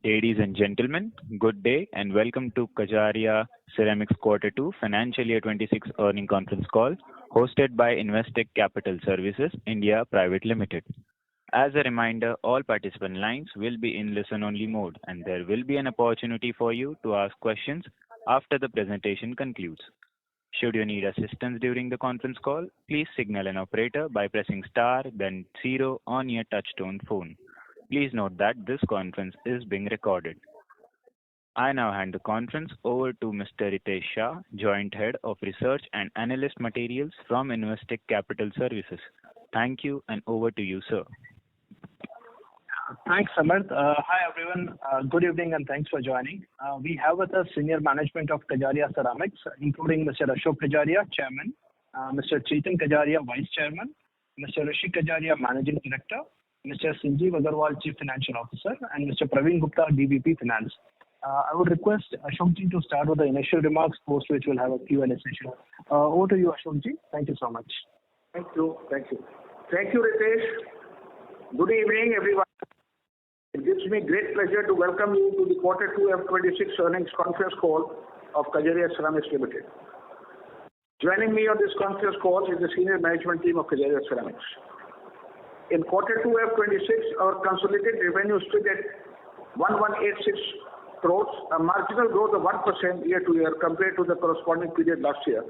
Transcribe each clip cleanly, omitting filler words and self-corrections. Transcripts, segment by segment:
Ladies and gentlemen, good day and welcome to Kajaria Ceramics Q2 Financial Year 26 Earning Conference Call hosted by Investec Capital Services India Private Limited. As a reminder, all participant lines will be in listen-only mode and there will be an opportunity for you to ask questions after the presentation concludes. Should you need assistance during the conference call, please signal an operator by pressing star then 0 on your touchtone phone. Please note that this conference is being recorded. I now hand the conference over to Mr. Ritesh Shah, Joint Head of Research and Analyst Materials from Investec Capital Services. Thank you and over to you, sir. Thanks, Samarth. Hi, everyone. Good evening and thanks for joining. We have with us senior management of Kajaria Ceramics, including Mr. Ashok Kajaria, Chairman, Mr. Chetan Kajaria, Vice Chairman, Mr. Rishi Kajaria, Managing Director, Mr. Sanjeev Agarwal, Chief Financial Officer, and Mr. Praveen Gupta, DVP Finance. I would request Ashokji to start with the initial remarks, post which we'll have a Q&A session. Over to you, Ashokji. Thank you so much. Thank you, Ritesh. Good evening, everyone. It gives me great pleasure to welcome you to the Q2FY26 earnings conference call of Kajaria Ceramics Limited. Joining me on this conference call is the senior management team of Kajaria Ceramics. In Q2FY26, our consolidated revenue stood at 1186 crores, a marginal growth of 1% year-to-year compared to the corresponding period last year,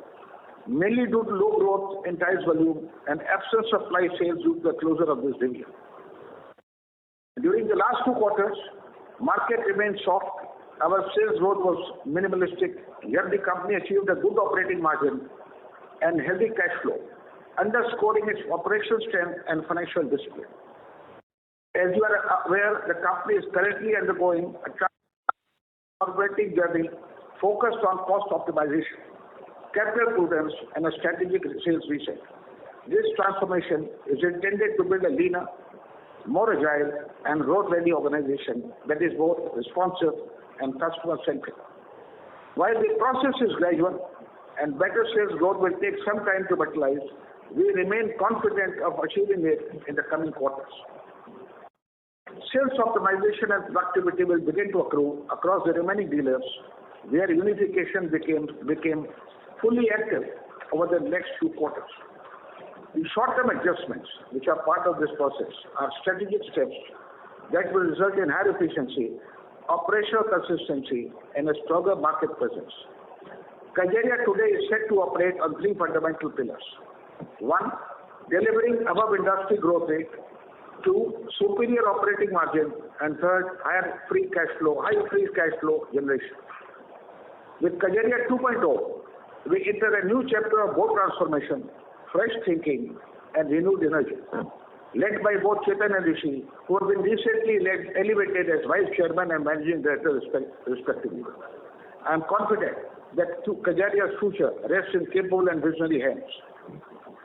mainly due to low growth in tiles volume and absence of ply sales due to the closure of this division. During the last 2 quarters, market remained soft. Our sales growth was minimalistic, yet the company achieved a good operating margin and healthy cash flow, underscoring its operational strength and financial discipline. As you are aware, the company is currently undergoing a operating journey focused on cost optimization, capital prudence, and a strategic sales reset. This transformation is intended to build a leaner, more agile, and growth-ready organization that is both responsive and customer-centric. While the process is gradual and better sales growth will take some time to materialize, we remain confident of achieving it in the coming quarters. Sales optimization and productivity will begin to accrue across the remaining dealers, where unification became fully active over the next few quarters. The short-term adjustments, which are part of this process, are strategic steps that will result in higher efficiency, operational consistency, and a stronger market presence. Kajaria today is set to operate on 3 fundamental pillars. 1, delivering above industry growth rate. 2, superior operating margin. And 3rd, high free cash flow generation. With Kajaria 2.0, we enter a new chapter of bold transformation, fresh thinking, and renewed energy, led by both Chetan and Rishi, who have been recently elevated as Vice Chairman and Managing Director respectively. I am confident that Kajaria's future rests in capable and visionary hands.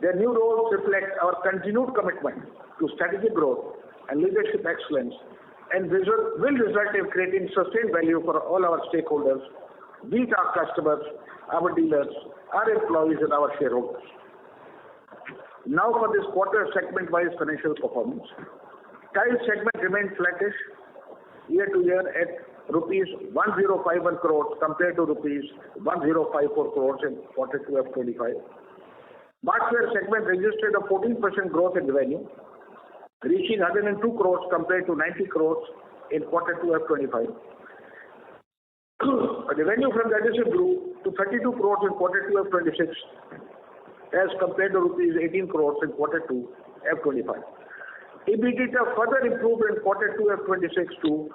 Their new roles reflect our continued commitment to strategic growth and leadership excellence and will result in creating sustained value for all our stakeholders, be it our customers, our dealers, our employees, and our shareholders. Now for this quarter segment-wise financial performance. Tile segment remained flattish year-to-year at rupees 1051 crores compared to rupees 1054 crores in Q2FY25. Bathware segment registered a 14% growth in revenue, reaching 102 crores compared to 90 crores in Q2FY25. Revenue from the adhesive grew to 32 crores in Q2FY26 as compared to rupees 18 crores in Q2FY25. EBITDA further improved in Q2FY26 to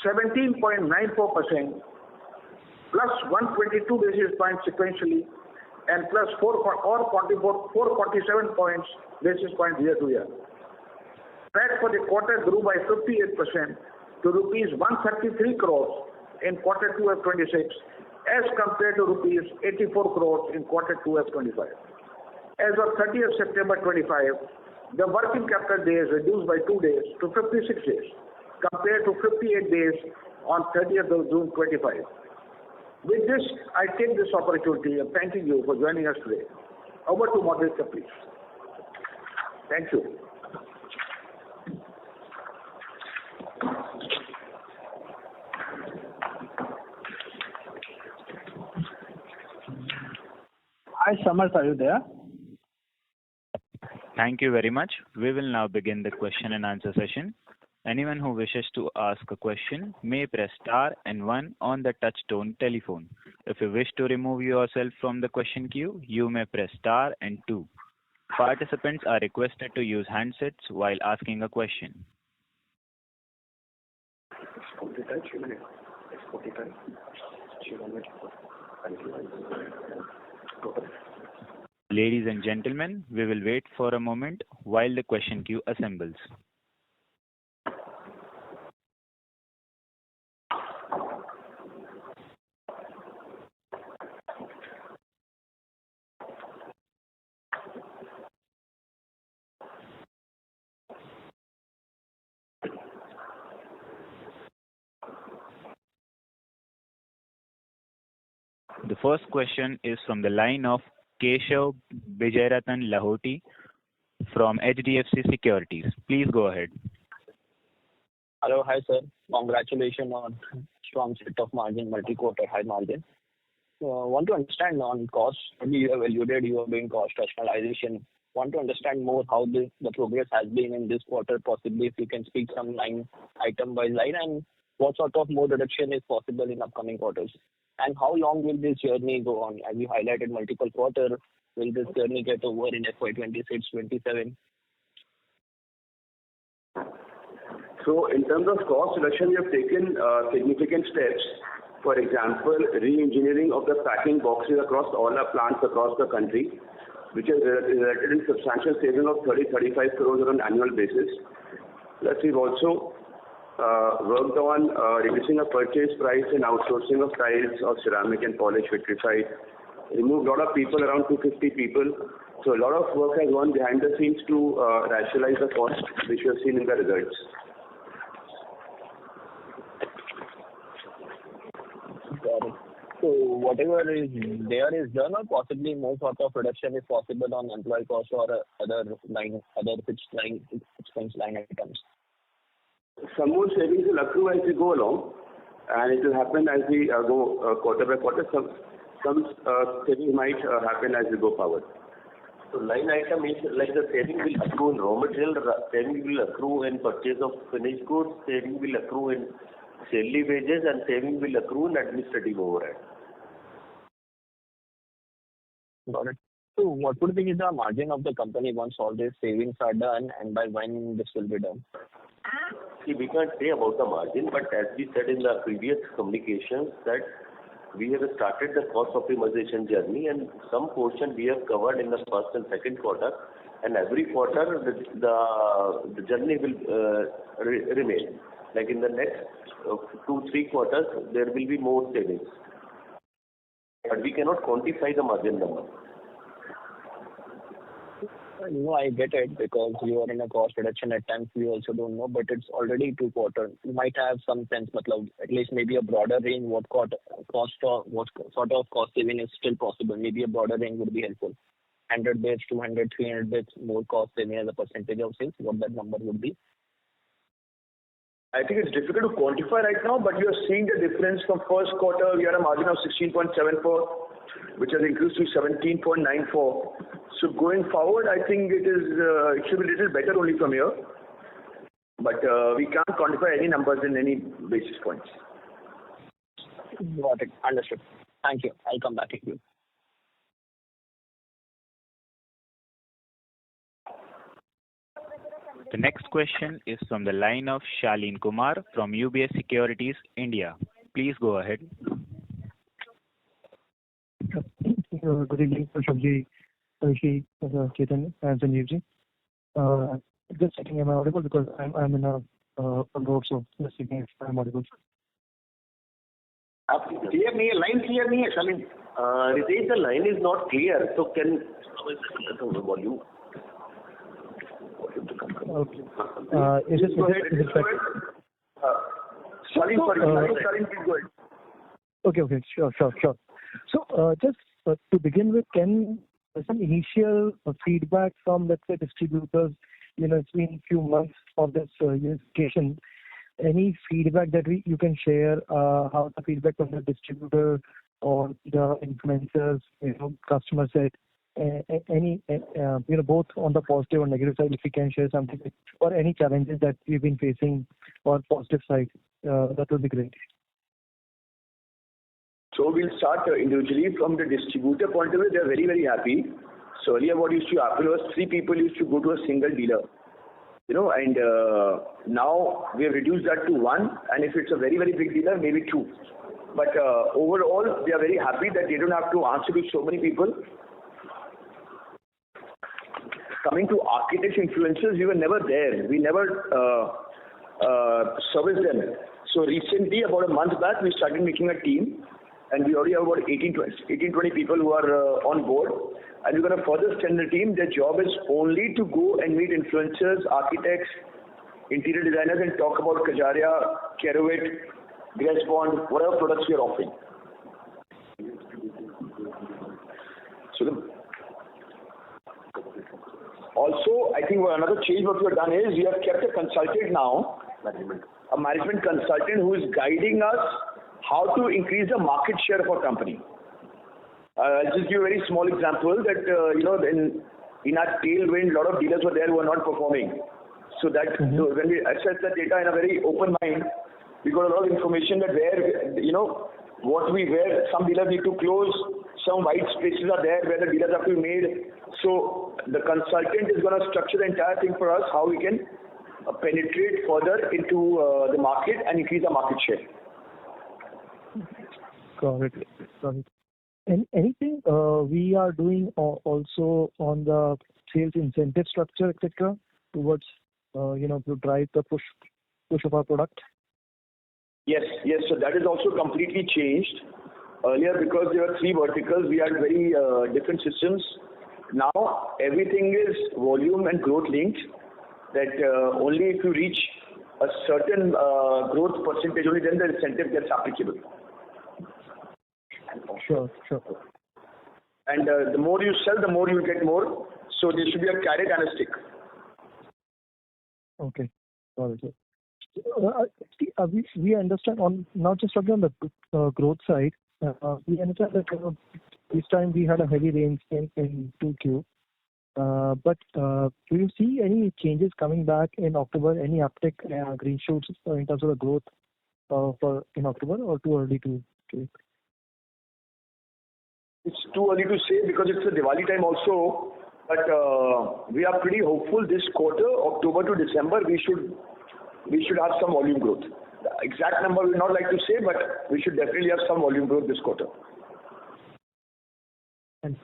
17.94%, plus 122 basis points sequentially, and plus 447 basis points year-to-year. PAT for the quarter grew by 58% to rupees 133 crores in Q2FY26 as compared to rupees 84 crores in Q2FY25. As of 30th September 25, the working capital days reduced by 2 days to 56 days compared to 58 days on 30th of June 25. With this, I take this opportunity of thanking you for joining us today. Over to moderator, please. Thank you. Hi, Samarth, are you there? Thank you very much. We will now begin the question and answer session. Anyone who wishes to ask a question may press star and one on the touch-tone telephone. If you wish to remove yourself from the question queue, you may press star and two. Participants are requested to use handsets while asking a question. Ladies and gentlemen, we will wait for a moment while the question queue assembles. The first question is from the line of Keshav Bijayrathan Lahoti from HDFC Securities. Please go ahead. Hello. Hi, sir. Congratulations on strong set of margin, multi-quarter high margin. Want to understand on cost. Maybe you have alluded you are doing cost rationalization. Want to understand more how the progress has been in this quarter, possibly if you can speak some item by line, and what sort of more reduction is possible in upcoming quarters. And how long will this journey go on? As you highlighted multiple quarters, will this journey get over in FY26, 27? So in terms of cost reduction, we have taken significant steps. For example, re-engineering of the packing boxes across all our plants across the country, which has resulted in substantial saving of 30-35 crores on an annual basis. Plus, we've also worked on reducing our purchase price and outsourcing of tiles of ceramic and polish vitrified. Removed a lot of people, around 250 people. So a lot of work has gone behind the scenes to rationalize the cost, which we have seen in the results. Got it. So whatever is there is done, or possibly more sort of reduction is possible on employee cost or other fixed line expense line items. Some more savings will accrue as we go along, and it will happen as we go quarter by quarter. Some savings might happen as we go forward. So line item is like the saving will accrue in raw material, saving will accrue in purchase of finished goods, saving will accrue in salary wages, and saving will accrue in administrative overhead. Got it. So what would be the margin of the company once all these savings are done, and by when this will be done? See, we can't say about the margin, but as we said in the previous communications that we have started the cost optimization journey, and some portion we have covered in the first and second quarter, and every quarter the journey will remain. Like in the next 2-3 quarters, there will be more savings. But we cannot quantify the margin number. No, I get it, because you are in a cost reduction at times we also don't know, but it's already 2 quarters. You might have some sense, but at least maybe a broader range, what sort of cost saving is still possible. Maybe a broader range would be helpful. 100 bits, 200, 300 bits more cost saving as a percentage of sales, what that number would be. I think it's difficult to quantify right now, but you are seeing the difference from first quarter. We had a margin of 16.74, which has increased to 17.94. So going forward, I think it should be a little better only from here. But we can't quantify any numbers in any basis points. Got it. Understood. Thank you. I'll come back to you. The next question is from the line of Shalin Kumar from UBS Securities, India. Please go ahead. Good evening, Ashokji, Rishi, Chetan, and Sanjeevji. Just checking, am I audible? Because I'm in a road, so just checking if I'm audible. Clear nahi hai, line clear nahi hai, Shalin. Ritesh, the line is not clear, so can volume. Okay. Is it better? Sorry, please go ahead. Okay, sure. So, just to begin with, can some initial feedback from, let's say, distributors, it's been a few months of this unification, any feedback that you can share, how the feedback from the distributor or the influencers, customer side? Any, both on the positive and negative side, if you can share something, or any challenges that we've been facing on positive side, that would be great. So we'll start individually. From the distributor point of view, they're very, very happy. So earlier what used to happen was 3 people used to go to a single dealer, and now we have reduced that to 1, and if it's a very, very big dealer, maybe 2. But overall, they are very happy that they don't have to answer to so many people. Coming to architects, influencers, we were never there. We never serviced them. So recently, about a month back, we started making a team, and we already have about 18-20 people who are on board. And we're going to further strengthen the team. Their job is only to go and meet influencers, architects, interior designers, and talk about Kajaria, Kerovit, Grace Bond, whatever products we are offering. So also, I think another change what we have done is we have kept a consultant now, a management consultant who is guiding us how to increase the market share of our company. I'll just give a very small example that, in our tailwind, a lot of dealers were there who were not performing. So that so when we assess the data in a very open mind, we got a lot of information that where some dealers need to close, some white spaces are there where the dealers have to be made. So the consultant is going to structure the entire thing for us, how we can penetrate further into the market and increase the market share. Got it. And anything we are doing also on the sales incentive structure, etc., towards to drive the push of our product? Yes. So that is also completely changed. Earlier, because there were 3 verticals, we had very different systems. Now everything is volume and growth linked. That only if you reach a certain growth percentage, only then the incentive gets applicable. Sure. And the more you sell, the more you get more. So there should be a carrot and a stick. Okay. Got it. We understand on not just on the growth side. We understand that this time we had a heavy rain in 2Q. But do you see any changes coming back in October? Any uptick, green shoots in terms of the growth in October, or too early to say? It's too early to say because it's a Diwali time also. But we are pretty hopeful this quarter, October to December, we should have some volume growth. The exact number we would not like to say, but we should definitely have some volume growth this quarter. Thanks.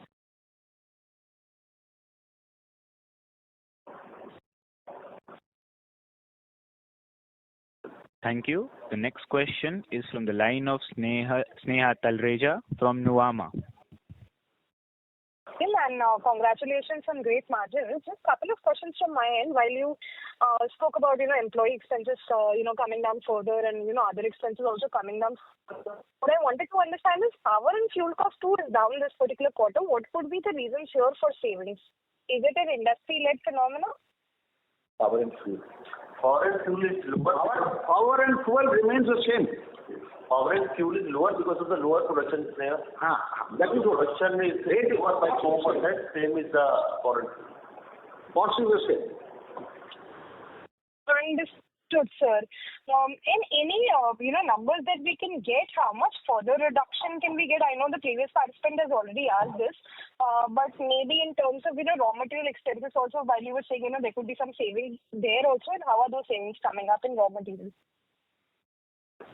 Thank you. The next question is from the line of Sneha Talreja from Nuvama. And congratulations on great margins. Just a couple of questions from my end. While you spoke about employee expenses coming down further and other expenses also coming down further. What I wanted to understand is power and fuel cost too is down this particular quarter. What could be the reasons here for savings? Is it an industry-led phenomenon? Power and fuel. Power and fuel is lower. Power and fuel remains the same. Power and fuel is lower because of the lower production there. That is what. Production is lower by 4%. Same is the foreign fuel. Cost is the same. Understood, sir. And any numbers that we can get, how much further reduction can we get? I know the previous participant has already asked this, but maybe in terms of raw material expenses also, while you were saying there could be some savings there also, and how are those savings coming up in raw materials?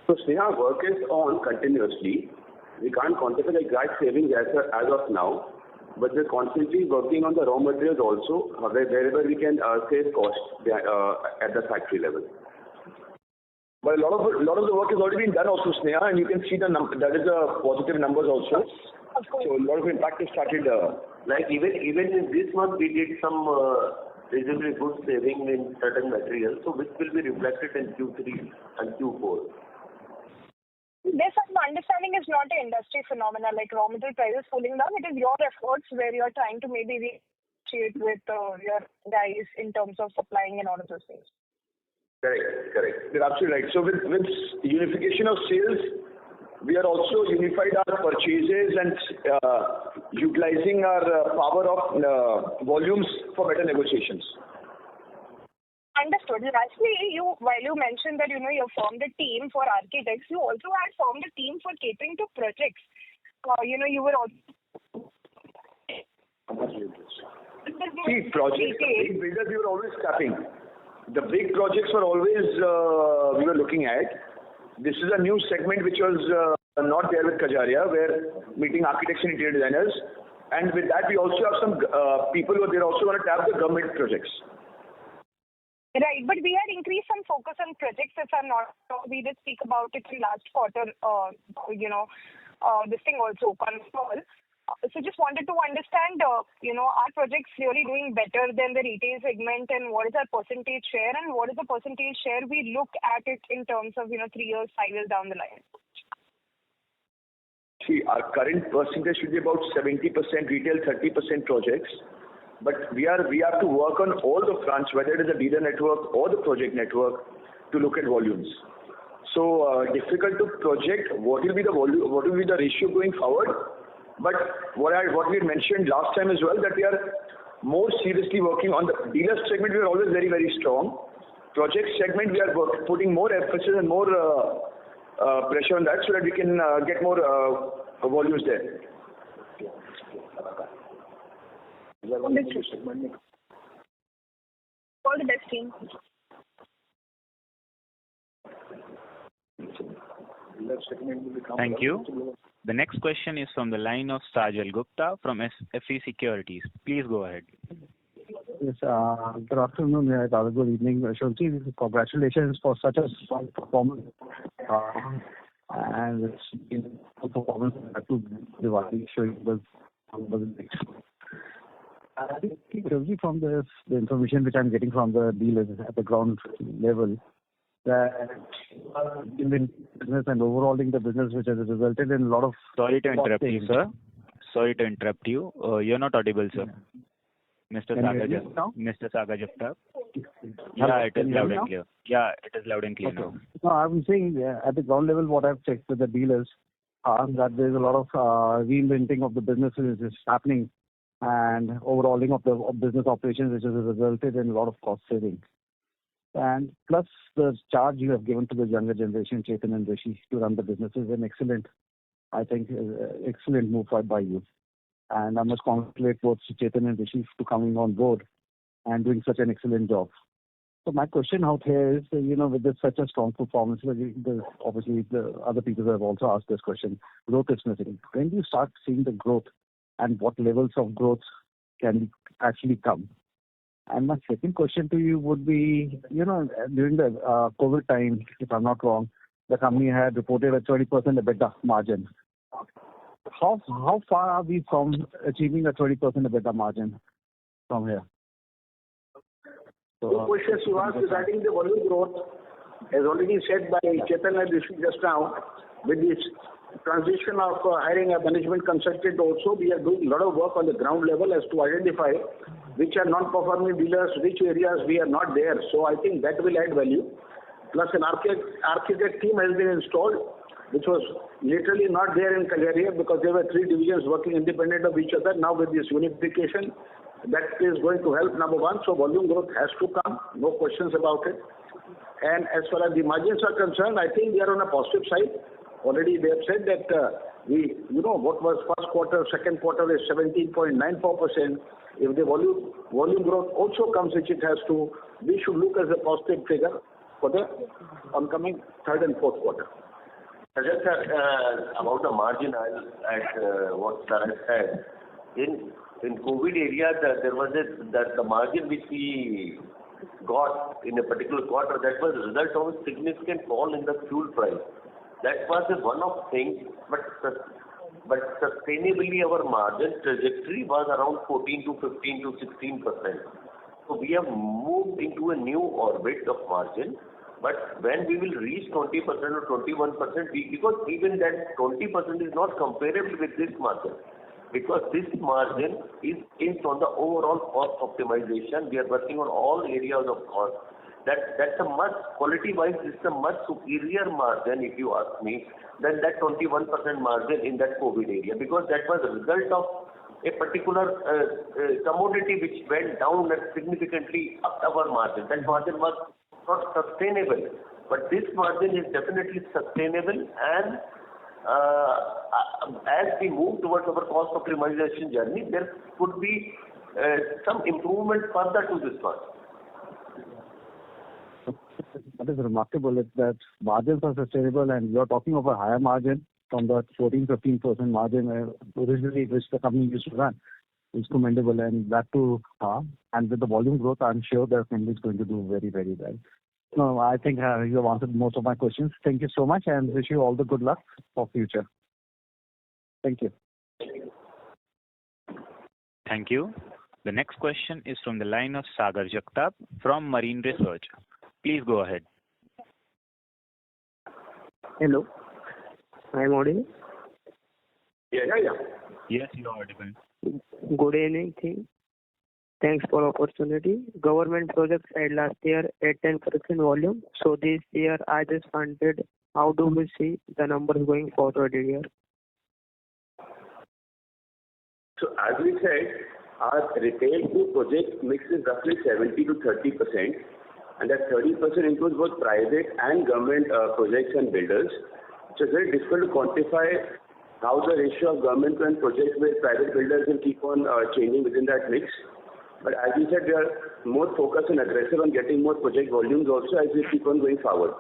So Sneha, work is on continuously. We can't quantify the exact savings as of now, but we're constantly working on the raw materials also, wherever we can save costs at the factory level. But a lot of the work has already been done also, Sneha, and you can see that is the positive numbers also. Of course. So a lot of impact has started. Like even in this month, we did some reasonably good saving in certain materials, so which will be reflected in Q3 and Q4. This, my understanding, is not an industry phenomenon like raw material prices cooling down. It is your efforts where you're trying to maybe negotiate with your guys in terms of supplying and all of those things. Correct. You're absolutely right. So with unification of sales, We are also unified our purchases and utilizing our power of volumes for better negotiations. Understood. Lastly, while you mentioned that you have formed a team for architects, you also had formed a team for catering to projects. You were also. See, projects, big builders we were always tapping. The big projects were always we were looking at. This is a new segment which was not there with Kajaria, where meeting architects and interior designers. And with that, we also have some people who are also going to tap the government projects. Right, but we had increased some focus on projects. If I'm not wrong, we did speak about it in last quarter. This thing also call. So just wanted to understand, are projects really doing better than the retail segment, and what is our percentage share, and what is the percentage share we look at it in terms of 3 years, 5 years down the line? See, our current percentage should be about 70% retail, 30% projects. But we have to work on all the fronts, whether it is a dealer network or the project network, to look at volumes. So difficult to project what will be the volume, what will be the ratio going forward. But what we mentioned last time as well, that we are more seriously working on the dealer segment. We are always very, very strong. Project segment, we are putting more emphasis and more pressure on that so that we can get more volumes there. All the best, team. Thank you. The next question is from the line of Sajal Gupta from FE Securities. Please go ahead. Yes, good afternoon, good evening, Ashokji. Congratulations for such a strong performance. And it's been a performance to Diwali showing the I think from the information which I'm getting from the dealers at the ground level, that in the business and overhauling the business, which has resulted in a lot of. Sorry to interrupt you, sir. Sorry to interrupt you. You're not audible, sir. Mr. Saga Jagtap. Yeah, it is loud and clear. Yeah, it is loud and clear now. No, I'm saying at the ground level, what I've checked with the dealers, that there's a lot of reinventing of the businesses is happening, and overhauling of the business operations, which has resulted in a lot of cost savings. And plus the charge you have given to the younger generation, Chetan and Rishi, to run the business is an excellent move by you. And I must congratulate both Chetan and Rishi to coming on board and doing such an excellent job. So my question out here is, with such a strong performance, obviously the other people have also asked this question, growth is missing. When do you start seeing the growth, and what levels of growth can actually come? And my second question to you would be, during the COVID time, if I'm not wrong, the company had reported a 20% EBITDA margin. How far are we from achieving a 20% EBITDA margin from here? So, the question you asked regarding the volume growth, as already said by Chetan and Rishi just now, with this transition of hiring a management consultant also, we are doing a lot of work on the ground level as to identify which are non-performing dealers, which areas we are not there. So I think that will add value. Plus an architect team has been installed, which was literally not there in Kajaria because there were 3 divisions working independent of each other. Now with this unification, that is going to help, number one. So volume growth has to come, no questions about it. And as far as the margins are concerned, I think we are on a positive side. Already they have said that what was first quarter, second quarter is 17.94%. If the volume growth also comes, which it has to, we should look as a positive figure for the oncoming third and fourth quarter. Just about the margin, I'll add what Sir said. In COVID area, there was the margin which we got in a particular quarter, that was a result of a significant fall in the fuel price. That was one of things, but sustainably our margin trajectory was around 14 to 15 to 16%. So we have moved into a new orbit of margin. But when we will reach 20% or 21%, because even that 20% is not comparable with this margin. Because this margin is on the overall cost optimization. We are working on all areas of cost. That's a much, quality-wise, it's a much superior margin, if you ask me, than that 21% margin in that COVID area, because that was a result of a particular commodity which went down and significantly upped our margin. That margin was not sustainable, but this margin is definitely sustainable, and as we move towards our cost optimization journey, there could be some improvement further to this margin. That is remarkable if that margins are sustainable and you're talking of a higher margin from the 14-15% margin originally which the company used to run. Is commendable, and that too, and with the volume growth, I'm sure the company is going to do very, very well. No, I think you have answered most of my questions. Thank you so much, and wish you all the good luck for future. Thank you. Thank you. The next question is from the line of Sagar Jagtap from Marine Research. Please go ahead. Hello. I am audible? Yeah. Yes, you are audible. Good evening, team. Thanks for opportunity. Government projects had last year at 10% volume. So this year I just wanted, how do we see the numbers going forward here? So as we said, our retail to project mix is roughly 70 to 30%, and that 30% includes both private and government projects and builders. So it's very difficult to quantify how the ratio of government and projects with private builders will keep on changing within that mix. But as you said, we are more focused and aggressive on getting more project volumes also as we keep on going forward.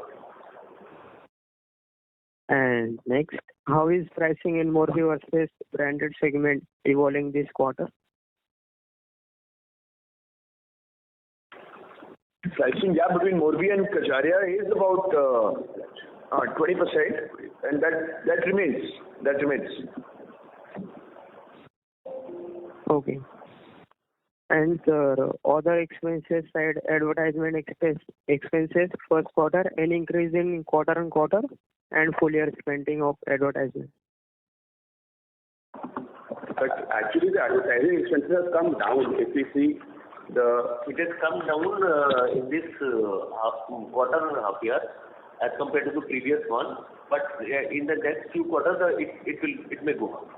And next, how is pricing in Morbi versus branded segment evolving this quarter? Pricing gap between Morbi and Kajaria is about 20%, and that remains. Okay. And other expenses side, advertisement expenses first quarter, any increase in quarter on quarter, and full year spending of advertisement? But actually, the advertising expenses have come down. If we see it has come down in this quarter and a half year as compared to the previous one. But in the next few quarters, it may go up.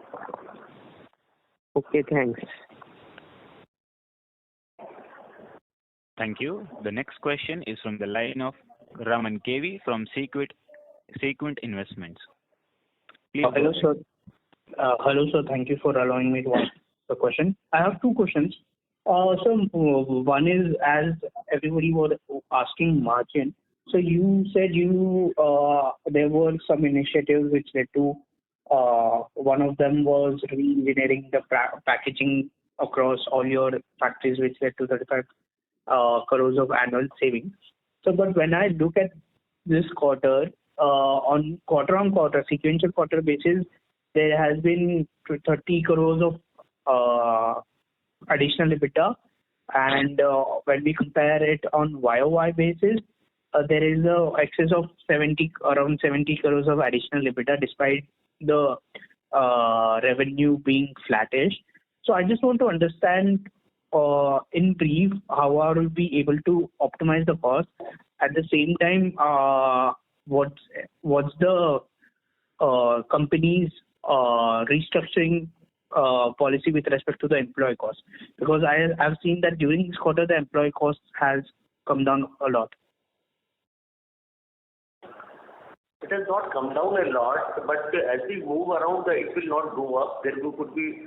Okay, thanks. Thank you. The next question is from the line of Raman KV from Sequent Investments. Please hello, sir. Hello, sir. Thank you for allowing me to ask the question. I have two questions. So one is, as everybody was asking margin, so you said there were some initiatives which led to, one of them was re-engineering the packaging across all your factories, which led to 35 crores of annual savings. So, but when I look at this quarter, on quarter, sequential quarter basis, there has been 30 crores of additional EBITDA, and when we compare it on YOY basis, there is a excess of around 70 crores of additional EBITDA despite the revenue being flattish. So I just want to understand in brief how are we be able to optimize the cost. At the same time, what's the company's restructuring policy with respect to the employee cost? Because I've seen that during this quarter the employee cost has come down a lot. It has not come down a lot, but as we move around, it will not go up. There could be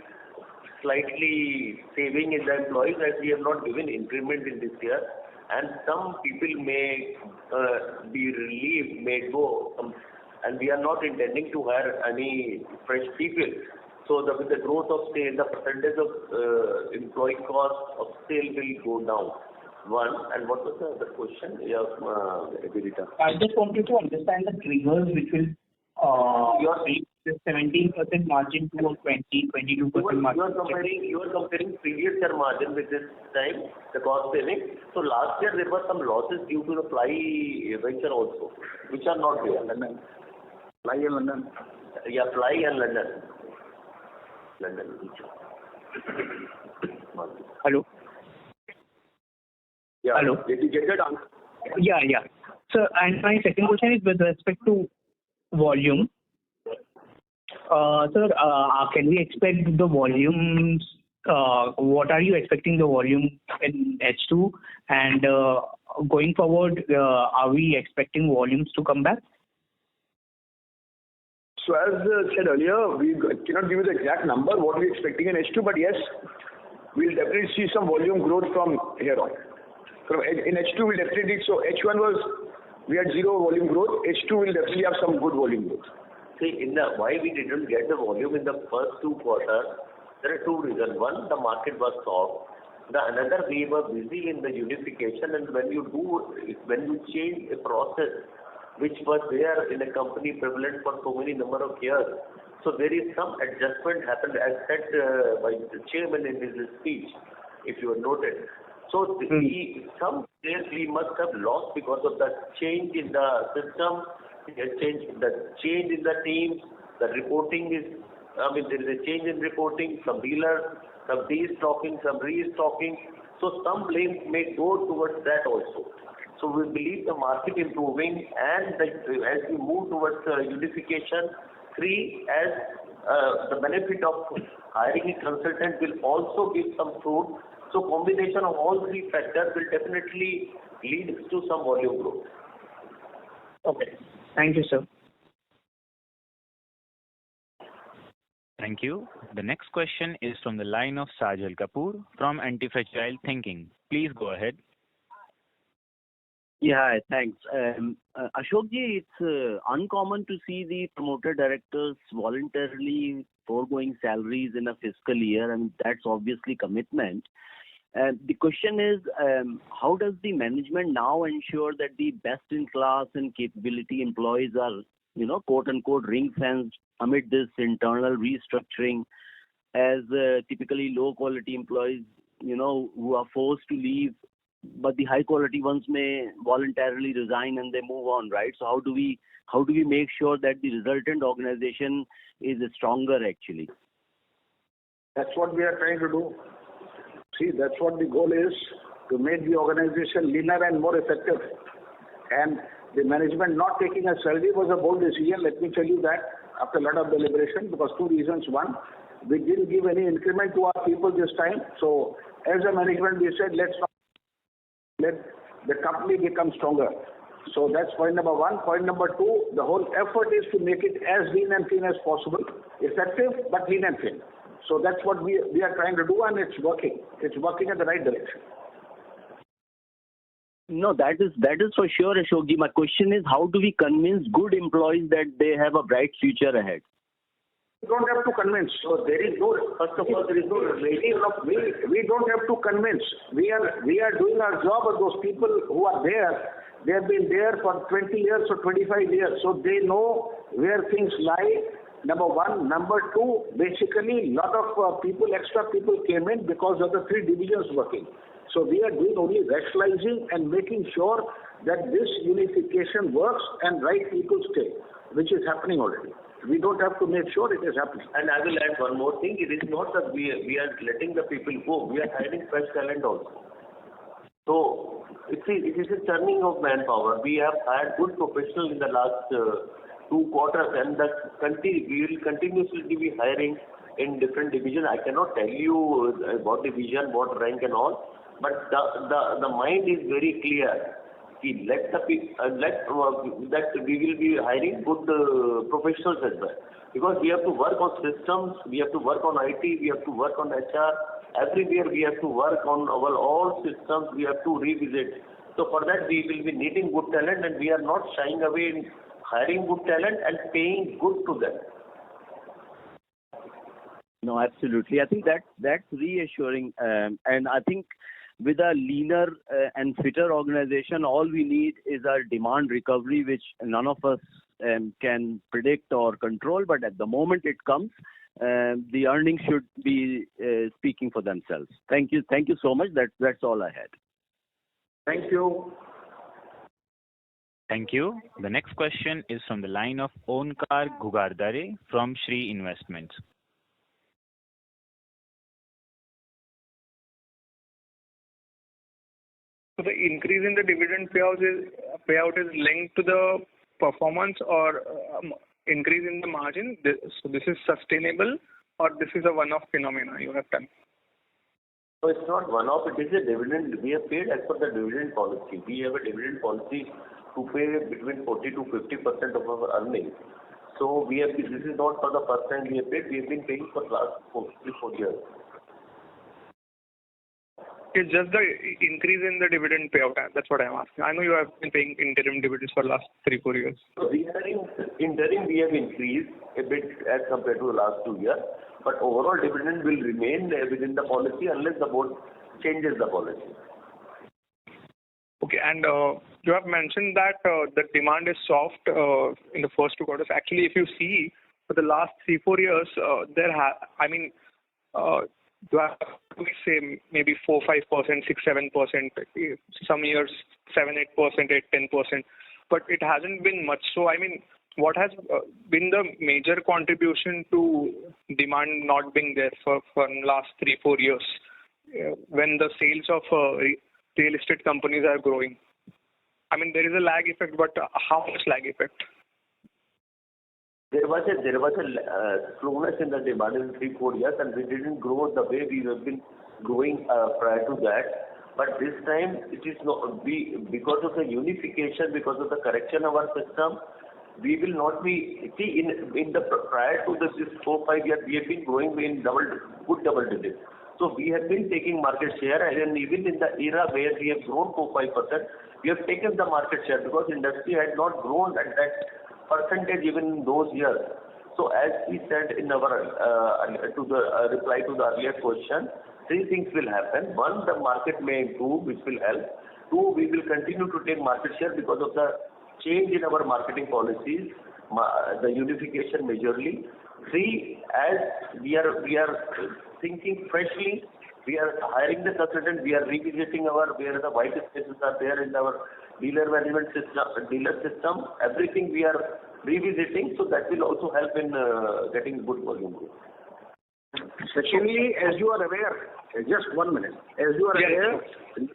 slightly saving in the employees as we have not given increment in this year, and some people may be relieved, may go, and we are not intending to hire any fresh people. So with the growth of sale, the percentage of employee cost of sale will go down. One, and what was the other question? EBITDA. I just wanted to understand the triggers which will your 17% margin to 22% margin. You are comparing previous year margin with this time, the cost saving. So last year there were some losses due to the fly venture also, which are not there. Fly in London. Yeah, fly and London. Hello. Yeah. Hello. Did you get that answer? Yeah, yeah. So, and my second question is with respect to volume. Sir, can we expect the volumes? What are you expecting the volume in H2? And going forward, are we expecting volumes to come back? So as said earlier, we cannot give you the exact number what we're expecting in H2, but yes, we'll definitely see some volume growth from here on. In H2, we'll definitely, so H1 was, we had zero volume growth. H2 will definitely have some good volume growth. See, why we didn't get the volume in the first 2 quarters, there are 2 reasons. One, the market was soft. Another, we were busy in the unification, and when you change a process which was there in a company prevalent for so many number of years, so there is some adjustment happened as said by the chairman in his speech, if you have noted. So some sales we must have lost because of the change in the system, the change in the team, the reporting is, there is a change in reporting, some dealers, some destocking, some restocking. So some blame may go towards that also. So we believe the market improving and as we move towards unification, 3, as the benefit of hiring a consultant will also give some fruit. So combination of all 3 factors will definitely lead to some volume growth. Okay. Thank you, sir. Thank you. The next question is from the line of Sajal Kapoor from Antifragile Thinking. Please go ahead. Yeah, hi, thanks. Ashokji, it's uncommon to see the promoter directors voluntarily foregoing salaries in a fiscal year, and that's obviously commitment. The question is, how does the management now ensure that the best-in-class and capability employees are, quote-unquote, ring-fenced amid this internal restructuring, as typically low-quality employees, who are forced to leave, but the high-quality ones may voluntarily resign and they move on, right? So how do we make sure that the resultant organization is stronger, actually? That's what we are trying to do. See, that's what the goal is, to make the organization leaner and more effective. And the management not taking a salary was a bold decision, let me tell you that, after a lot of deliberation, because 2 reasons. One, we didn't give any increment to our people this time. So as a management, we said, let the company become stronger. So that's point number 1. Point number 2, the whole effort is to make it as lean and thin as possible, effective but lean and thin. So that's what we are trying to do, and it's working. It's working in the right direction. No, that is for sure, Ashokji. My question is, how do we convince good employees that they have a bright future ahead? We don't have to convince. So there is no, first of all, there is no relation of we don't have to convince. We are doing our job, of those people who are there. They have been there for 20 years or 25 years, so they know where things lie. Number 1. Number 2, basically, lot of extra people came in because of the 3 divisions working. So we are doing only rationalizing and making sure that this unification works and right people stay, which is happening already. We don't have to make sure it is happening. And I will add one more thing. It is not that we are letting the people go. We are hiring fresh talent also. So it is a churning of manpower. We have hired good professionals in the last 2 quarters, and we will continuously be hiring in different divisions. I cannot tell you what division, what rank and all, but the mind is very clear. That we will be hiring good professionals as well. Because we have to work on systems, we have to work on IT, we have to work on HR. Everywhere we have to work on our all systems, we have to revisit. So for that we will be needing good talent, and we are not shying away in hiring good talent and paying good to them. No, absolutely. I think that's reassuring, and I think with a leaner and fitter organization, all we need is our demand recovery, which none of us can predict or control. But at the moment it comes, the earnings should be speaking for themselves. Thank you so much. That's all I had. Thank you. Thank you. The next question is from the line of Onkar Gugardare from Shree Investments. So the increase in the dividend payout is linked to the performance or increase in the margin. So this is sustainable, or this is a one-off phenomena you have done? So it's not one-off. It is a dividend. We have paid as per the dividend policy. We have a dividend policy to pay between 40 to 50% of our earnings. So this is not for the first time we have paid. We have been paying for the last 4 years. It's just the increase in the dividend payout. That's what I'm asking. I know you have been paying interim dividends for the last 3-4 years. So interim we have increased a bit as compared to the last 2 years, but overall dividend will remain within the policy unless the board changes the policy. Okay, and you have mentioned that the demand is soft in the first 2 quarters. Actually, if you see for the last 3-4 years, you have to say maybe 4-5%, 6-7%, some years 7-8%, 8-10%, but it hasn't been much. So what has been the major contribution to demand not being there for last 3-4 years when the sales of real estate companies are growing? There is a lag effect, but how much lag effect? There was a slowness in the demand in 3-4 years, and we didn't grow the way we have been growing prior to that. But this time it is not because of the unification, because of the correction of our system. We will not be in the prior to this 4-5 years we have been growing in good double digits. So we have been taking market share, and even in the era where we have grown 4-5%, we have taken the market share because industry had not grown at that percentage even in those years. So as we said in our reply to the earlier question, 3 things will happen. 1, the market may improve, which will help. 2, we will continue to take market share because of the change in our marketing policies, the unification majorly. 3, as we are thinking freshly, we are hiring the consultant, we are revisiting where the white spaces are there in our dealer management system, everything we are revisiting, so that will also help in getting good volume growth. Secondly, as you are aware, just 1 minute, as you are aware, in the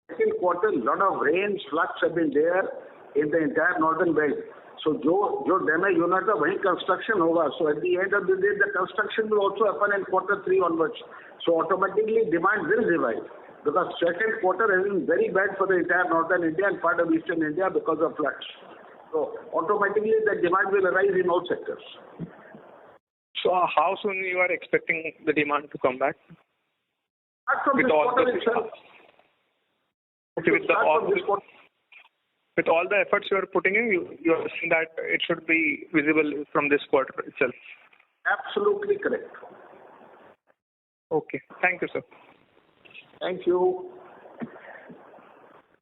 second quarter, a lot of rain, floods have been there in the entire northern belt. So, जो damage होना था वहीं construction होगा. So at the end of the day, the construction will also happen in quarter 3 onwards. So automatically demand will revive because second quarter has been very bad for the entire northern India and part of eastern India because of floods. So automatically the demand will arise in all sectors. So how soon you are expecting the demand to come back? From this quarter itself. Okay, with all the efforts you are putting in, you are saying that it should be visible from this quarter itself. Absolutely correct. Okay. Thank you, sir. Thank you.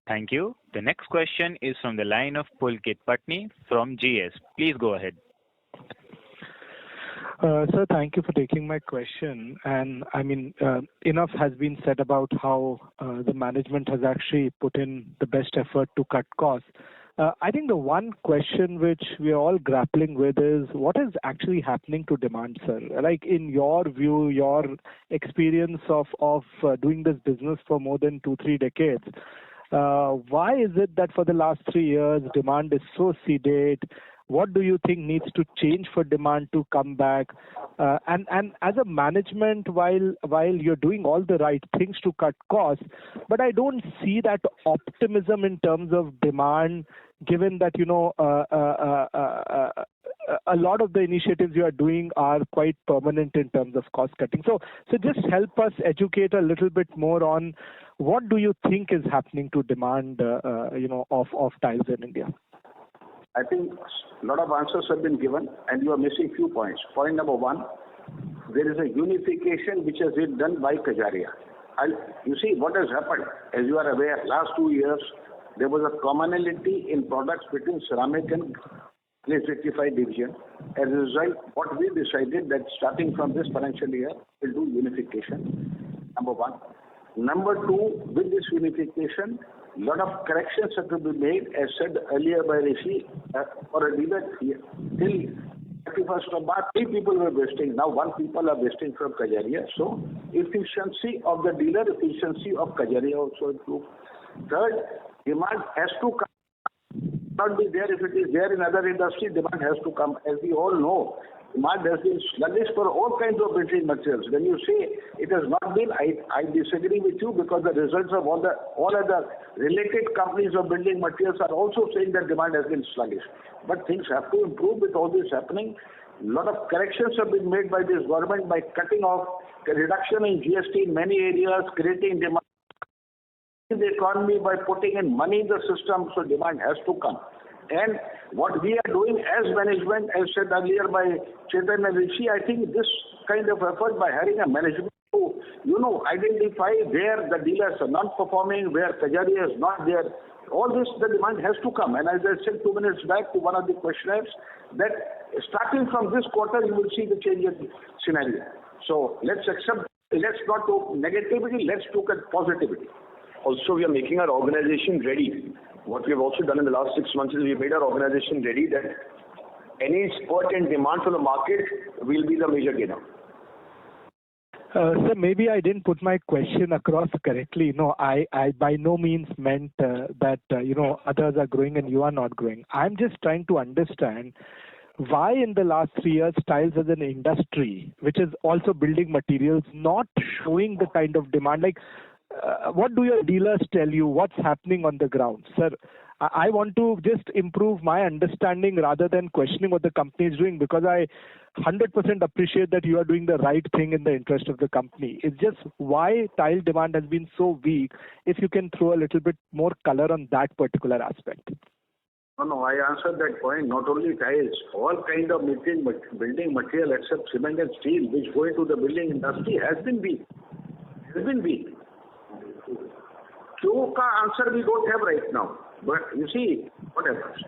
Thank you. The next question is from the line of Pulkit Patni from GS. Please go ahead. Sir, thank you for taking my question. And enough has been said about how the management has actually put in the best effort to cut costs. I think the one question which we are all grappling with is what is actually happening to demand, sir? Like in your view, your experience of doing this business for more than 2-3 decades, why is it that for the last 3 years demand is so sedate? What do you think needs to change for demand to come back? And as a management, while you're doing all the right things to cut costs, but I don't see that optimism in terms of demand, given that a lot of the initiatives you are doing are quite permanent in terms of cost cutting. So just help us educate a little bit more on what do you think is happening to demand, of tiles in India. I think a lot of answers have been given and you are missing few points. Point number 1, there is a unification which has been done by Kajaria. You see what has happened, as you are aware, last 2 years, there was a commonality in products between ceramic and glaze rectified division. As a result, what we decided that starting from this financial year, we'll do unification, number 1. Number 2, with this unification, a lot of corrections have to be made, as said earlier by Rishi, for a dealer till 31st of March, 3 people were vesting. Now 1 people are vesting from Kajaria. So efficiency of the dealer, efficiency of Kajaria also improved. Third, demand has to come. Not be there if it is there in other industries, demand has to come. As we all know, demand has been sluggish for all kinds of building materials. When you say it has not been, I disagree with you because the results of all other related companies of building materials are also saying that demand has been sluggish. But things have to improve with all this happening. A lot of corrections have been made by this government by cutting off the reduction in GST in many areas, creating demand in the economy by putting in money in the system, so demand has to come. And what we are doing as management, as said earlier by Chetan and Rishi, I think this kind of effort by having a management to, identify where the dealers are not performing, where Kajaria is not there, all this, the demand has to come. And as I said 2 minutes back to one of the questioners, that starting from this quarter, you will see the change in scenario. So let's not talk negativity, let's look at positivity. Also, we are making our organization ready. What we have also done in the last 6 months is we made our organization ready that any spurt in demand from the market will be the major gainer. Sir, maybe I didn't put my question across correctly. No, I by no means meant that, others are growing and you are not growing. I'm just trying to understand why in the last 3 years tiles as an industry, which is also building materials, not showing the kind of demand. Like, what do your dealers tell you? What's happening on the ground? Sir, I want to just improve my understanding rather than questioning what the company is doing, because I 100% appreciate that you are doing the right thing in the interest of the company. It's just why tile demand has been so weak. If you can throw a little bit more color on that particular aspect. No, I answered that point. Not only tiles, all kind of building material except cement and steel, which go into the building industry, has been weak. Q ka answer we don't have right now. But you see what happens.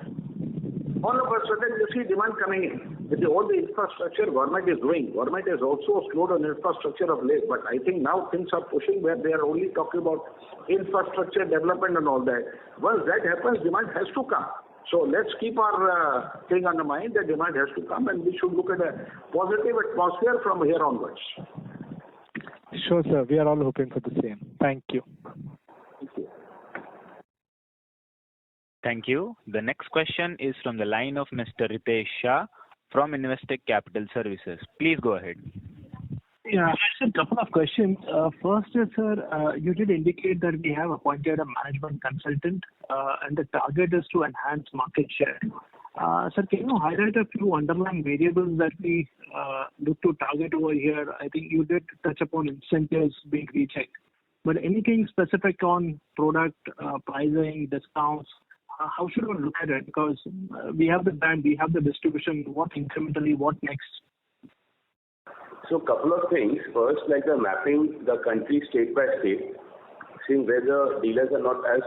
All of a sudden you see demand coming in. With all the infrastructure government is doing. Government has also slowed on infrastructure of late. But I think now things are pushing where they are only talking about infrastructure development and all that. Once that happens, demand has to come. So let's keep our thing on the mind that demand has to come, and we should look at a positive atmosphere from here onwards. Sure, sir. We are all hoping for the same. Thank you. Thank you. Thank you. The next question is from the line of Mr. Ritesh Shah from Investec Capital Services. Please go ahead. Yeah, I have a couple of questions. First is, sir, you did indicate that we have appointed a management consultant and the target is to enhance market share. Sir, can you highlight a few underlying variables that we look to target over here? I think you did touch upon incentives being rechecked. But anything specific on product, pricing, discounts, how should one look at it? Because we have the brand, we have the distribution, what incrementally, what next? So couple of things. First, like the mapping the country state by state, seeing where the dealers are not, as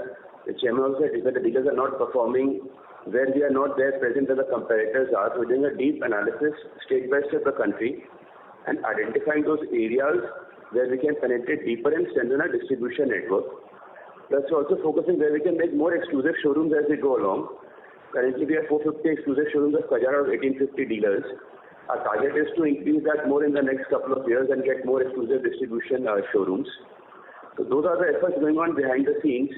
the chairman also said, that the dealers are not performing, where we are not there present where the competitors are. So we're doing a deep analysis state by state of the country and identifying those areas where we can penetrate deeper and strengthen our distribution network. Plus also focusing where we can make more exclusive showrooms as we go along. Currently we have 450 exclusive showrooms of Kajaria, 1850 dealers. Our target is to increase that more in the next couple of years and get more exclusive distribution showrooms. So those are the efforts going on behind the scenes.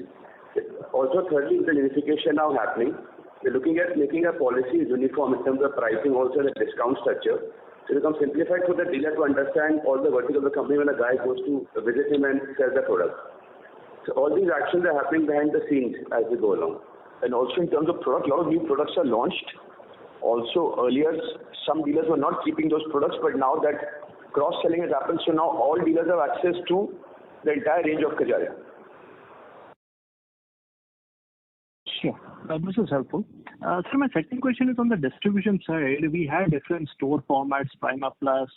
Also thirdly, with the unification now happening, we're looking at making our policies uniform in terms of pricing, also the discount structure. So it becomes simplified for the dealer to understand all the verticals of the company when a guy goes to visit him and sell the product. So all these actions are happening behind the scenes as we go along. And also in terms of product, a lot of new products are launched. Also earlier, some dealers were not keeping those products, but now that cross-selling has happened, so now all dealers have access to the entire range of Kajaria. Sure. This is helpful. So my second question is on the distribution side. We have different store formats, Prima Plus,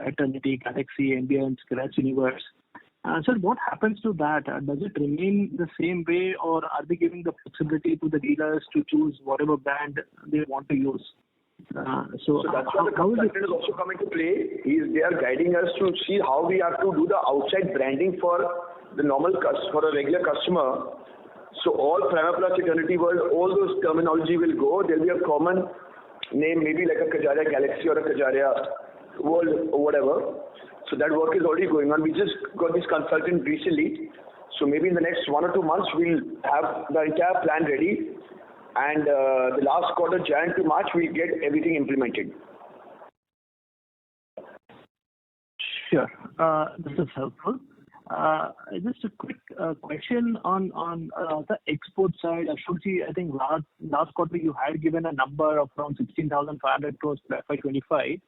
Eternity, Galaxy, Ambience, Scratch Universe. Sir, what happens to that? Does it remain the same way, or are they giving the flexibility to the dealers to choose whatever brand they want to use? So that's why the consultant is also coming to play. They are guiding us to see how we have to do the outside branding for the normal for a regular customer. So all Prima Plus, Eternity World, all those terminology will go. There will be a common name, maybe like a Kajaria Galaxy or a Kajaria World or whatever. So that work is already going on. We just got this consultant recently. So maybe in the next 1 or 2 months, we'll have the entire plan ready, and the last quarter, Jan to March, we'll get everything implemented. Sure. This is helpful. Just a quick question on the export side. Ashokji, I think last quarter you had given a number of around 16,500 crores for FY25,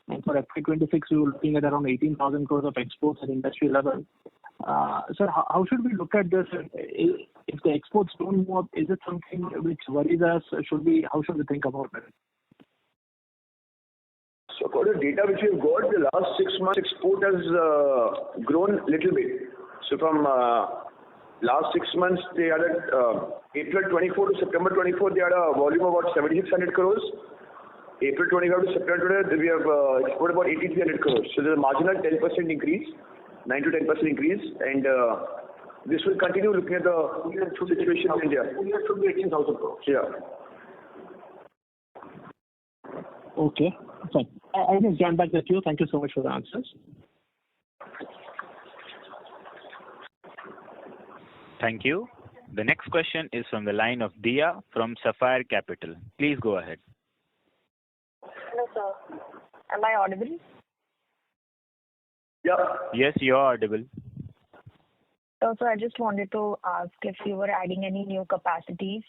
and for FY26 we were looking at around 18,000 crores of exports at industry level. Sir, how should we look at this? If the exports don't move up, is it something which worries us? How should we think about it? So for the data which we've got, the last 6 months export has grown little bit. So from last 6 months, they had April 24 to September 24, they had a volume of about 7,600 crores. April 25 to September 20, we have exported about 8,300 crores. So there's a marginal 10% increase, 9 to 10% increase, and this will continue looking at the situation in India. Full year should be 18,000 crores. Yeah. Okay, fine. I will join back with you. Thank you so much for the answers. Thank you. The next question is from the line of Dia from Sapphire Capital. Please go ahead. Hello, sir. Am I audible? Yeah. Yes, you are audible. So I just wanted to ask if you were adding any new capacities.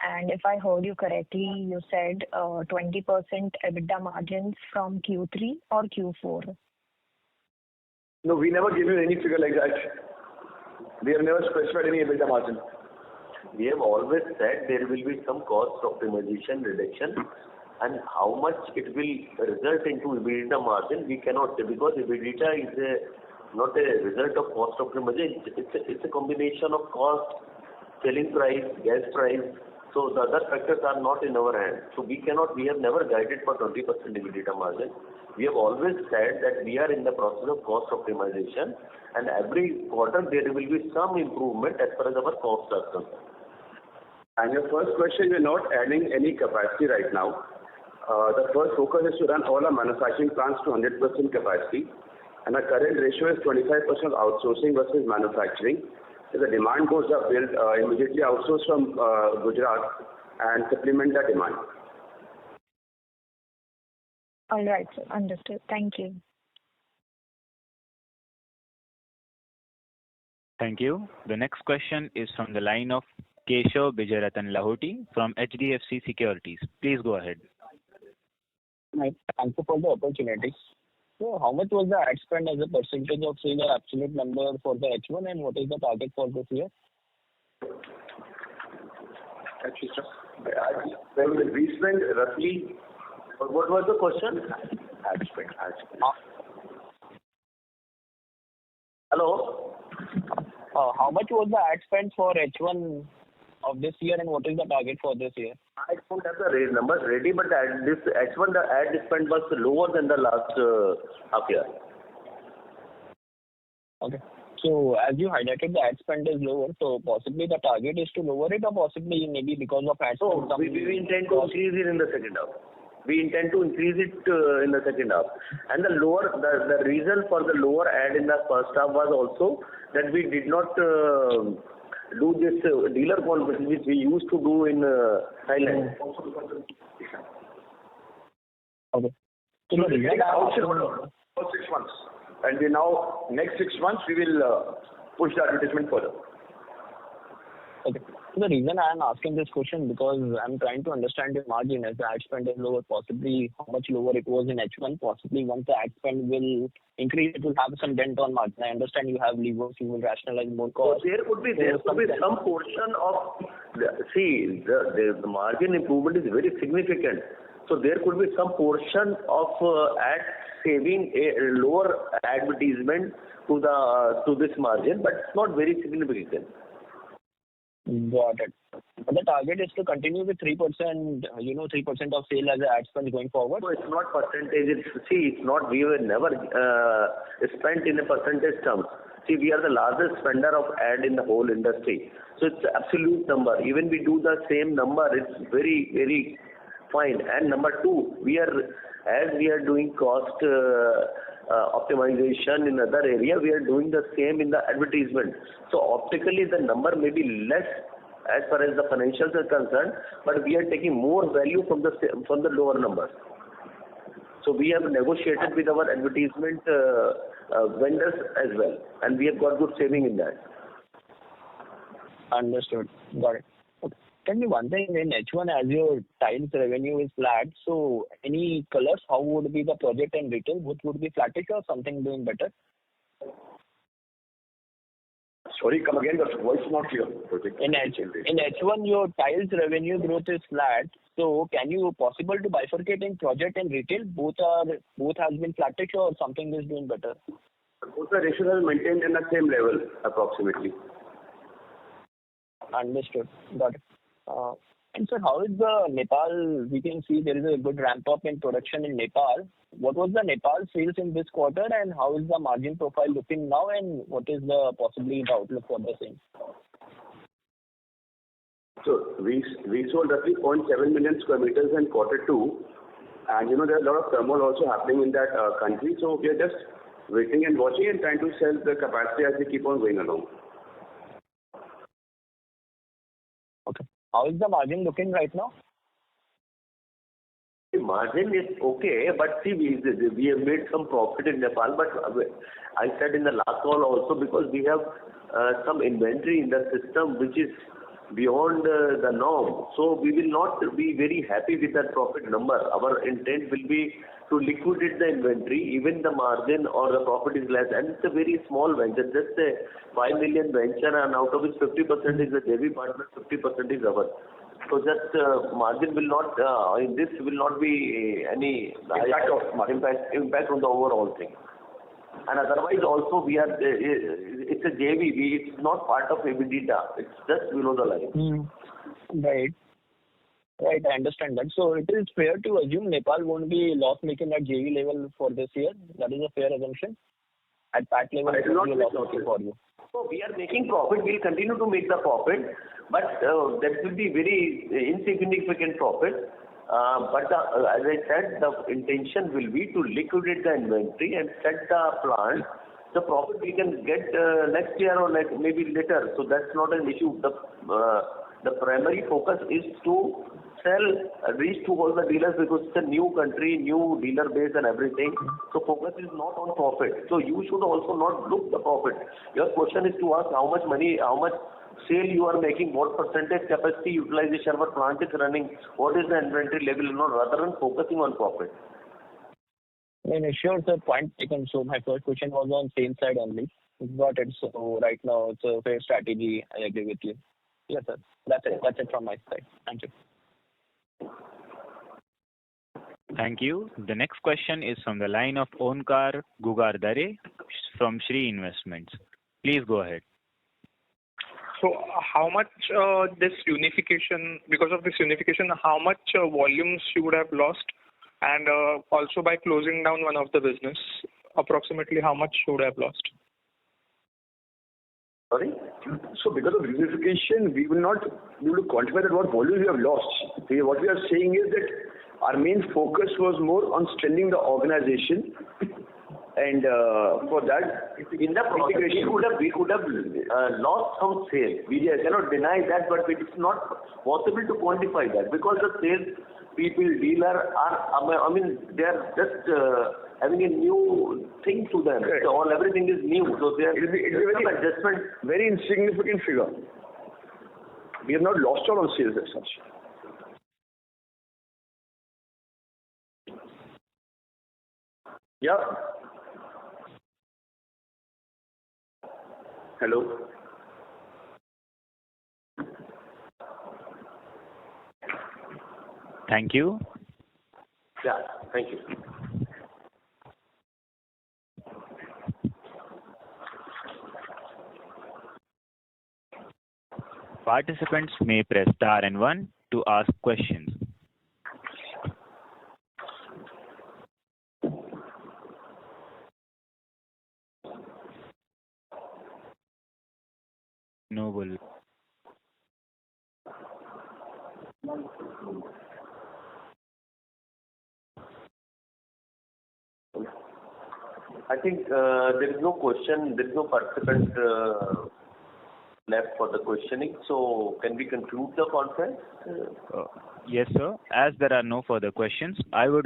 And if I heard you correctly, you said 20% EBITDA margins from Q3 or Q4? No, we never give you any figure like that. We have never specified any EBITDA margin. We have always said there will be some cost optimization reduction, and how much it will result into EBITDA margin, we cannot say, because EBITDA is not a result of cost optimization. It's a combination of cost, selling price, gas price. So the other factors are not in our hand. So we have never guided for 20% EBITDA margin. We have always said that we are in the process of cost optimization, and every quarter there will be some improvement as far as our costs are concerned. And your first question, we're not adding any capacity right now. The first focus is to run all our manufacturing plants to 100% capacity, and our current ratio is 25% outsourcing versus manufacturing. If the demand goes up, we'll immediately outsource from Gujarat and supplement that demand. All right, sir. Understood. Thank you. Thank you. The next question is from the line of Keshav Bijayaratan Lahoti from HDFC Securities. Please go ahead. Thank you for the opportunity. So how much was the ad spend as a percentage of sales or absolute number for the H1, and what is the target for this year? We spend roughly. What was the question? Ad spend. Hello? How much was the ad spend for H1 of this year, and what is the target for this year? I don't have the numbers ready, but this H1 the ad spend was lower than the last half year. Okay. So as you highlighted, the ad spend is lower, so possibly the target is to lower it, or possibly maybe because of ad spend. So we intend to increase it in the second half. And the reason for the lower ad in the first half was also that we did not do this dealer conference which we used to do in Thailand. Okay. So we take out for 6 months, and we now next 6 months we will push the advertisement further. Okay. So the reason I am asking this question, because I'm trying to understand your margin. As the ad spend is lower, possibly how much lower it was in H1, possibly once the ad spend will increase, it will have some dent on margin. I understand you have levers, you will rationalize more costs. So there could be some portion of the margin improvement is very significant. So there could be some portion of ad saving, a lower advertisement to this margin, but it's not very significant. Got it. But the target is to continue with 3%, 3% of sale as an ad spend going forward? No, it's not percentage. It's not, we were never spent in a percentage terms. See, we are the largest spender of ad in the whole industry. So it's absolute number. Even we do the same number, it's very, very fine. And number two, as we are doing cost optimization in other area, we are doing the same in the advertisement. So optically, the number may be less as far as the financials are concerned, but we are taking more value from the lower numbers. So we have negotiated with our advertisement vendors as well, and we have got good saving in that. Understood. Got it. Okay. Tell me one thing, in H1 as your tiles revenue is flat, so any colors, how would be the project and retail? Both would be flattish or something doing better? Sorry, come again. The voice is not clear. In H1, your tiles revenue growth is flat. So can you possible to bifurcate in project and retail? Both has been flattish or something is doing better? Both the ratios are maintained in the same level approximately. Understood. Got it. And sir, how is the Nepal? We can see there is a good ramp up in production in Nepal. What was the Nepal sales in this quarter, and how is the margin profile looking now, and what is the possibly the outlook for the same? So we sold roughly 0.7 million square meters in Q2, and there are a lot of turmoil also happening in that country. So we are just waiting and watching and trying to sell the capacity as we keep on going along. Okay. How is the margin looking right now? The margin is okay, but see, we have made some profit in Nepal, but I said in the last call also, because we have some inventory in the system which is beyond the norm. So we will not be very happy with that profit number. Our intent will be to liquidate the inventory, even the margin or the profit is less. And it's a very small venture, just a 5 million venture, and out of which 50% is the JV partner, 50% is ours. So that margin will not, in this will not be any impact on the overall thing. And otherwise also we are, it's a JV, it's not part of EBITDA, it's just below the line. Right, I understand that. So it is fair to assume Nepal won't be loss making at JV level for this year. That is a fair assumption. At PAT level, it will be loss making for you. So we are making profit. We'll continue to make the profit, but that will be very insignificant profit. But as I said, the intention will be to liquidate the inventory and set the plant. The profit we can get next year or maybe later. So that's not an issue. The primary focus is to reach to all the dealers, because it's a new country, new dealer base and everything. So focus is not on profit. So you should also not look the profit. Your question is to ask how much money, how much sale you are making, what percentage capacity utilization our plant is running, what is the inventory level, rather than focusing on profit. Sure, sir. Point taken. So my first question was on same side only. Got it. So right now it's a fair strategy. I agree with you. Yes, sir. That's it from my side. Thank you. Thank you. The next question is from the line of Onkar Gugardare from Shree Investments. Please go ahead. So how much this unification, because of this unification, how much volumes you would have lost, and also by closing down one of the business, approximately how much you would have lost? Sorry? So because of unification, we will not be able to quantify that what volume we have lost. What we are saying is that our main focus was more on strengthening the organization, and for that, in the integration, we could have lost some sales. We cannot deny that, but it is not possible to quantify that, because the sales people, dealer are, they are just having a new thing to them. Correct. So everything is new. So there it will be very adjustment. Very insignificant figure. We have not lost out on sales as such. Yeah. Hello. Thank you. Yeah, thank you. Participants may press star and 1 to ask questions. Noble. I think there is no question, there is no participant left for the questioning. So can we conclude the conference? Yes, sir. As there are no further questions, I would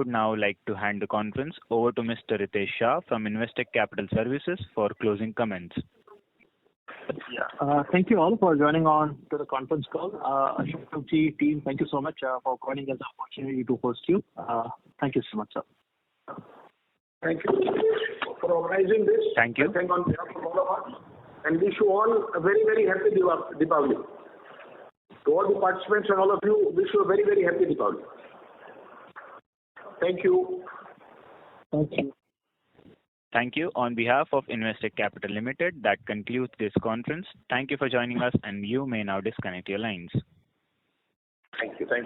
now like to hand the conference over to Mr. Ritesh Shah from Investec Capital Services for closing comments. Yeah. Thank you all for joining on to the conference call. Ashok ji, team, thank you so much for calling us the opportunity to host you. Thank you so much, sir. Thank you for organizing this. Thank you. I thank on behalf of all of us and wish you all a very, very happy Deepavali. To all the participants and all of you, wish you a very, very happy Deepavali. Thank you. Thank you. Thank you. On behalf of Investec Capital Limited, that concludes this conference. Thank you for joining us, and you may now disconnect your lines. Thank you. Thank you.